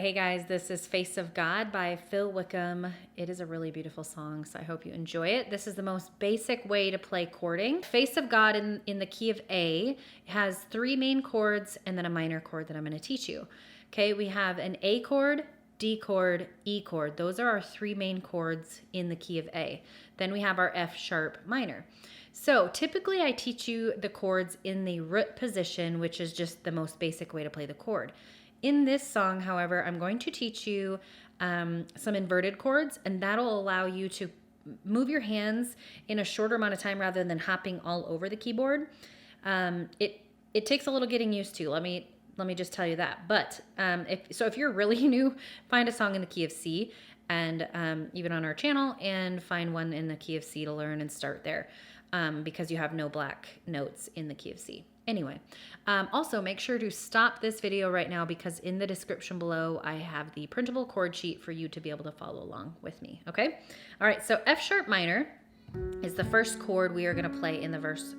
Hey guys, this is Face of God by Phil Wickham. It is a really beautiful song, so I hope you enjoy it. This is the most basic way to play chording. Face of God in the key of A has 3 main chords and then a minor chord that I'm going to teach you. Okay, we have an A chord, D chord, E chord. Those are our 3 main chords in the key of A. Then we have our F sharp minor. So typically I teach you the chords in the root position, which is just the most basic way to play the chord. In this song, however, I'm going to teach you some inverted chords, and that'll allow you to move your hands in a shorter amount of time rather than hopping all over the keyboard. It takes a little getting used to. Let me just tell you that. But if you're really new, find a song in the key of C, and even on our channel, and find one in the key of C to learn and start there, because you have no black notes in the key of C. Anyway, also make sure to stop this video right now because in the description below, I have the printable chord sheet for you to be able to follow along with me, okay? All right, so F sharp minor is the first chord we are gonna play in the verse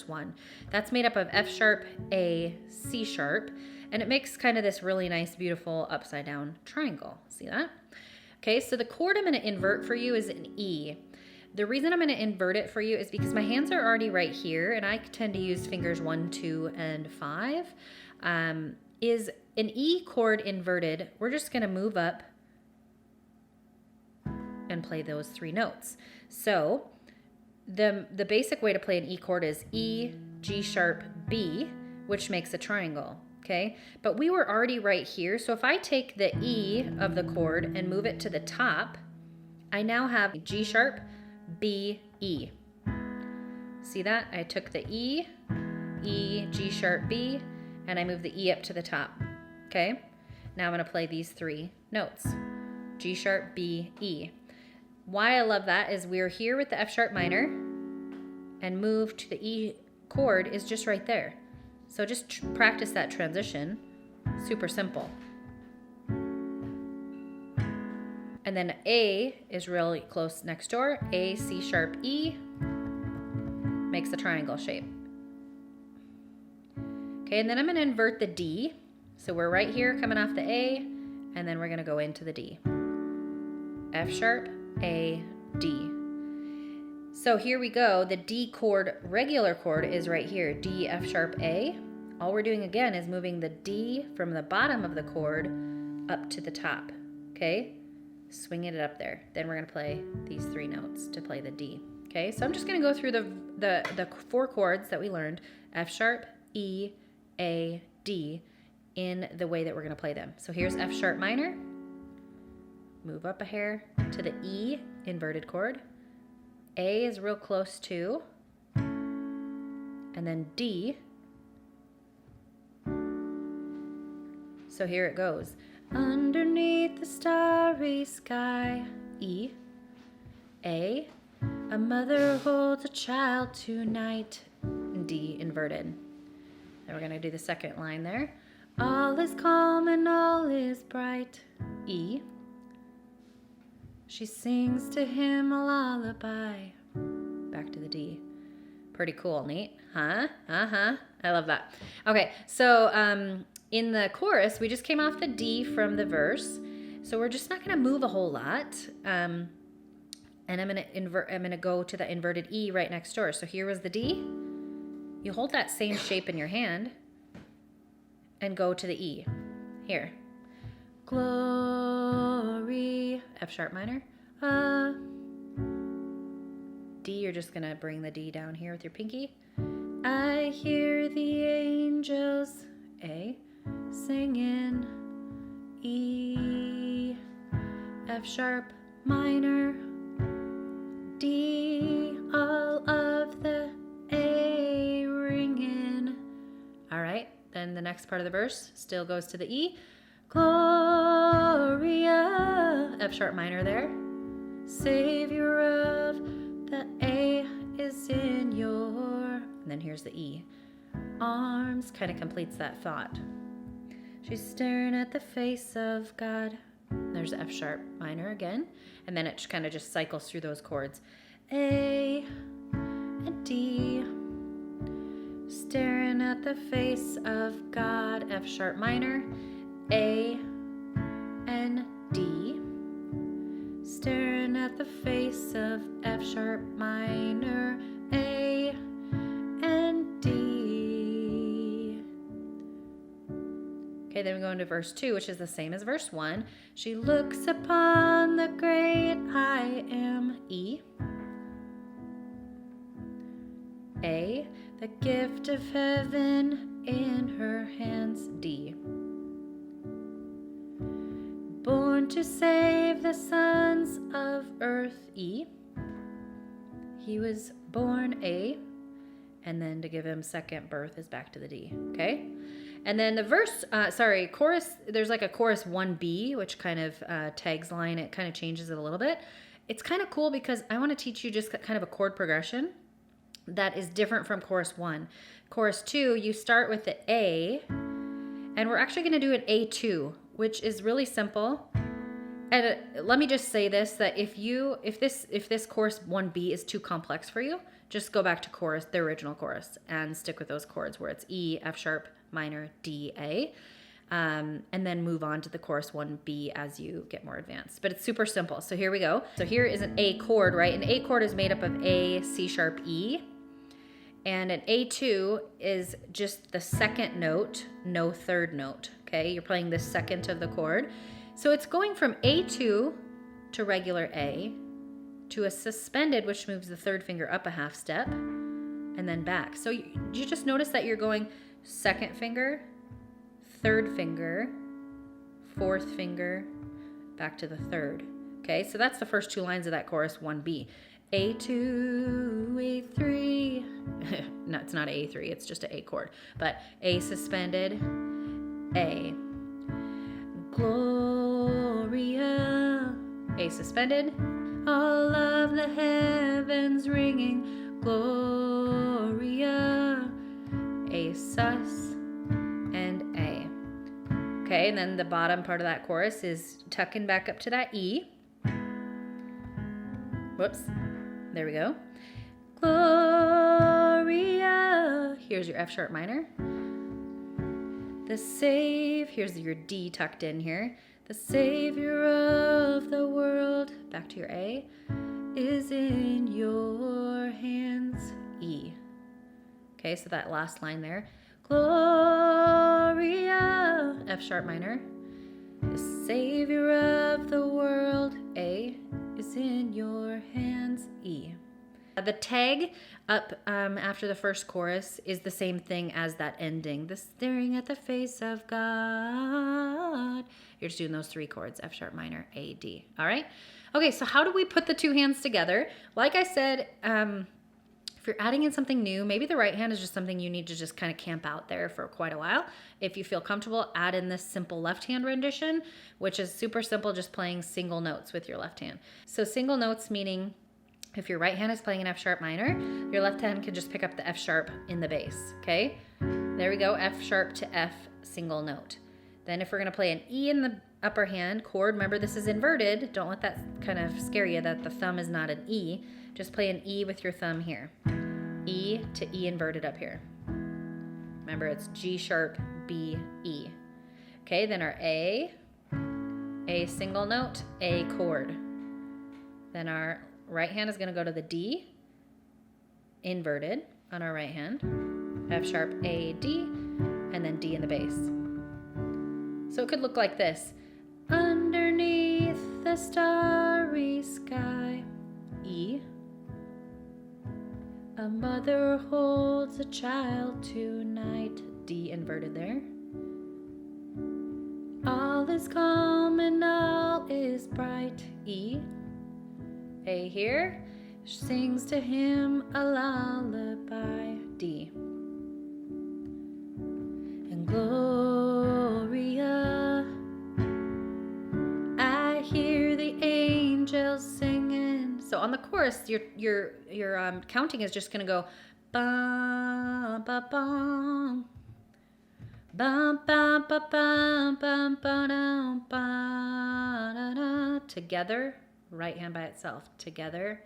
1. That's made up of F sharp, A, C sharp, and it makes kind of this really nice, beautiful upside down triangle. See that? Okay, so the chord I'm gonna invert for you is an E. The reason I'm going to invert it for you is because my hands are already right here, and I tend to use fingers 1, 2, and 5. Is an E chord inverted, we're just going to move up and play those 3 notes. So the basic way to play an E chord is E, G sharp, B, which makes a triangle. Okay, but we were already right here, so if I take the E of the chord and move it to the top, I now have G sharp, B, E. See that? I took the E, E, G sharp, B, and I moved the E up to the top. Okay? Now I'm going to play these 3 notes. G sharp, B, E. Why I love that is we're here with the F sharp minor, and move to the E chord is just right there. So just practice that transition. Super simple. And then A is really close next door. A, C sharp, E makes a triangle shape. Okay, and then I'm gonna invert the D. So we're right here coming off the A, and then we're gonna go into the D. F sharp, A, D. So here we go. The D chord, regular chord, is right here. D, F sharp, A. All we're doing again is moving the D from the bottom of the chord up to the top, okay? Swinging it up there. Then we're going to play these 3 notes to play the D. Okay, so I'm just going to go through the 4 chords that we learned, F sharp, E, A, D, in the way that we're going to play them. So here's F sharp minor. Move up a hair to the E, inverted chord. A is real close to, and then D. So here it goes. Underneath the starry sky, E, A, a mother holds a child tonight, D inverted. Then we're going to do the second line there. All is calm and all is bright, E, she sings to him a lullaby. Back to the D. Pretty cool, neat, huh? I love that. Okay, so in the chorus, we just came off the D from the verse, so we're just not going to move a whole lot. And I'm going to go to the inverted E right next door. So here was the D. You hold that same shape in your hand and go to the E. Here. Glory, F sharp minor. D, you're just going to bring the D down here with your pinky. I hear the angels, A, singing, E, F sharp minor, D, all of the A ringing. All right, then the next part of the verse still goes to the E. Gloria, F sharp minor there. Savior of the A is in your, and then here's the E. Arms kind of completes that thought. She's staring at the face of God. There's F sharp minor again, and then it kind of just cycles through those chords. A and D, staring at the face of God, F sharp minor, A, face of F sharp minor, A, and D. Okay, then we go into verse 2, which is the same as verse 1. She looks upon the great I am, E. A, the gift of heaven in her hands, D. Born to save the sons of earth, E. He was born, A, and then to give him second birth is back to the D, okay? And then the chorus, there's like a chorus 1B, which kind of tags line, it kind of changes it a little bit. It's kind of cool because I want to teach you just kind of a chord progression that is different from chorus 1. Chorus 2, you start with the A, and we're actually going to do an A2, which is really simple. And let me just say this, that if this chorus 1B is too complex for you, just go back to the original chorus, and stick with those chords where it's E, F sharp, minor, D, A. And then move on to the chorus 1B as you get more advanced. But it's super simple. So here we go. So here is an A chord, right? An A chord is made up of A, C sharp, E. And an A2 is just the second note, no third note, okay? You're playing the second of the chord. So it's going from A2 to regular A to a suspended, which moves the third finger up a half step, and then back. So you just notice that you're going second finger, third finger, fourth finger, back to the third. Okay, so that's the first two lines of that chorus 1B. A2, A3. No, it's not A3, it's just an A chord. But A suspended, A. Gloria, A suspended. All of the heavens ringing, Gloria, A sus, and A. Okay, and then the bottom part of that chorus is tucking back up to that E. Whoops, there we go. Gloria, here's your F sharp minor. Here's your D tucked in here. The Savior of the world, back to your A, is in your hands, E. Okay, so that last line there. Gloria, F sharp minor. The Savior of the world, A, is in your hands, E. The tag up after the first chorus is the same thing as that ending. The staring at the face of God. You're just doing those three chords, F sharp minor, A, D. All right? Okay, so how do we put the two hands together? Like I said, if you're adding in something new, maybe the right hand is just something you need to just kind of camp out there for quite a while. If you feel comfortable, add in this simple left hand rendition, which is super simple, just playing single notes with your left hand. So single notes meaning if your right hand is playing an F sharp minor, your left hand can just pick up the F sharp in the bass, okay? There we go, F sharp to F, single note. Then if we're gonna play an E in the upper hand chord, remember this is inverted, don't let that kind of scare you that the thumb is not an E. Just play an E with your thumb here. E to E inverted up here. Remember it's G sharp, B, E. Okay, then our A single note, A chord. Then our right hand is going to go to the D, inverted on our right hand, F sharp, A, D, and then D in the bass. So it could look like this. Underneath the starry sky, E. A mother holds a child tonight, D inverted there. All is calm and all is bright, E. A here, sings to him a lullaby, D. And Gloria, I hear the angels singing. So on the chorus, your counting is just gonna go bum ba bum bum bum ba bum bum ba dum ba da da. Together, right hand by itself, together,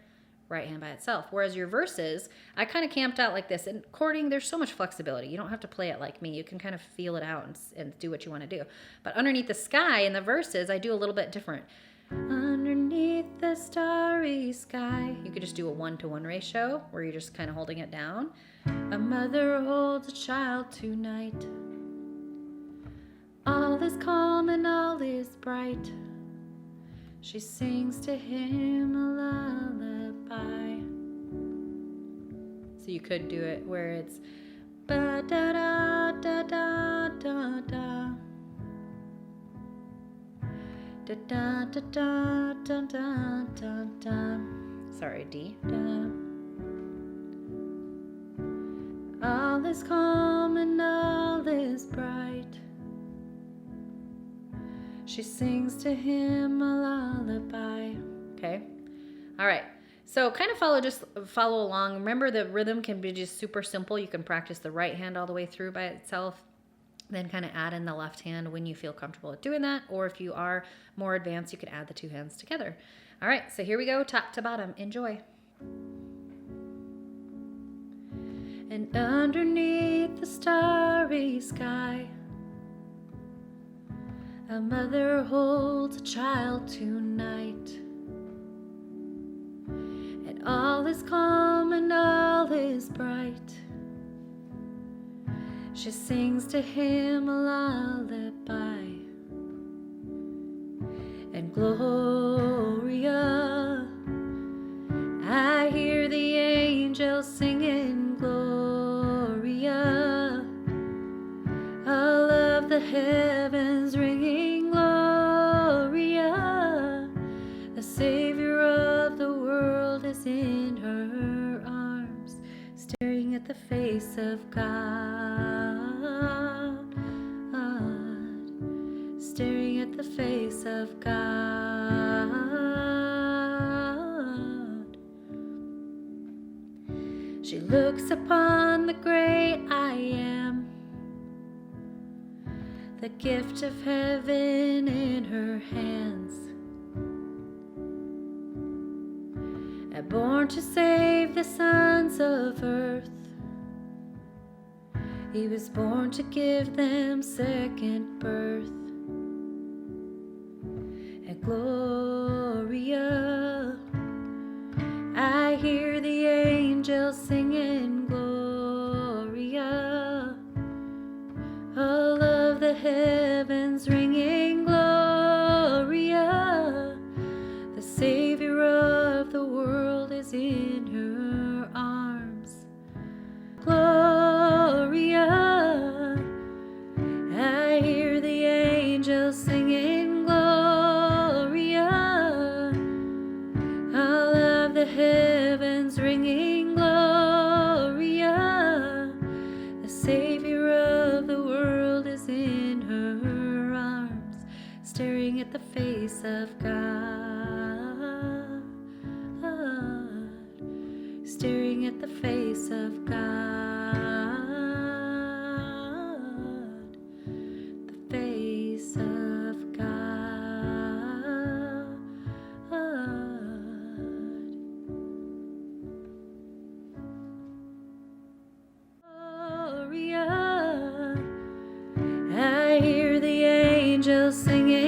right hand by itself. Whereas your verses, I kind of camped out like this. In chording, there's so much flexibility. You don't have to play it like me. You can kind of feel it out and do what you want to do. But underneath the sky in the verses, I do a little bit different. Underneath underneath the starry sky. You could just do a 1-to-1 ratio where you're just kind of holding it down. A mother holds a child tonight. All is calm and all is bright. She sings to him a lullaby. So you could do it where it's ba da da da da da da. Da da da da da da da da. Sorry, D. Da. All is calm and all is bright. She sings to him a lullaby. Okay. All right. So kind of follow along. Remember, the rhythm can be just super simple. You can practice the right hand all the way through by itself. Then kind of add in the left hand when you feel comfortable at doing that. Or if you are more advanced, you could add the two hands together. All right, so here we go, top to bottom. Enjoy. And underneath the starry sky, a mother holds a child tonight. And all is calm and all is bright. She sings to him a lullaby. And Gloria, I hear the angels singing Gloria. All of the heavens ringing Gloria. The Savior of the world is in her arms, staring at the face of God. Staring at the face of God. She looks upon the great I am, the gift of heaven in her hands, and born to save the sons of earth. He was born to give them second birth. And Gloria, I hear the angels singing Gloria. All of the heavens ringing Gloria. The Savior of the world is in her arms. Gloria, I hear the angels singing Gloria. All of the heavens ringing Gloria. The Savior of the world is in her arms, staring at the face of God. Staring at the face of God. The face of God. Gloria, I hear the angels singing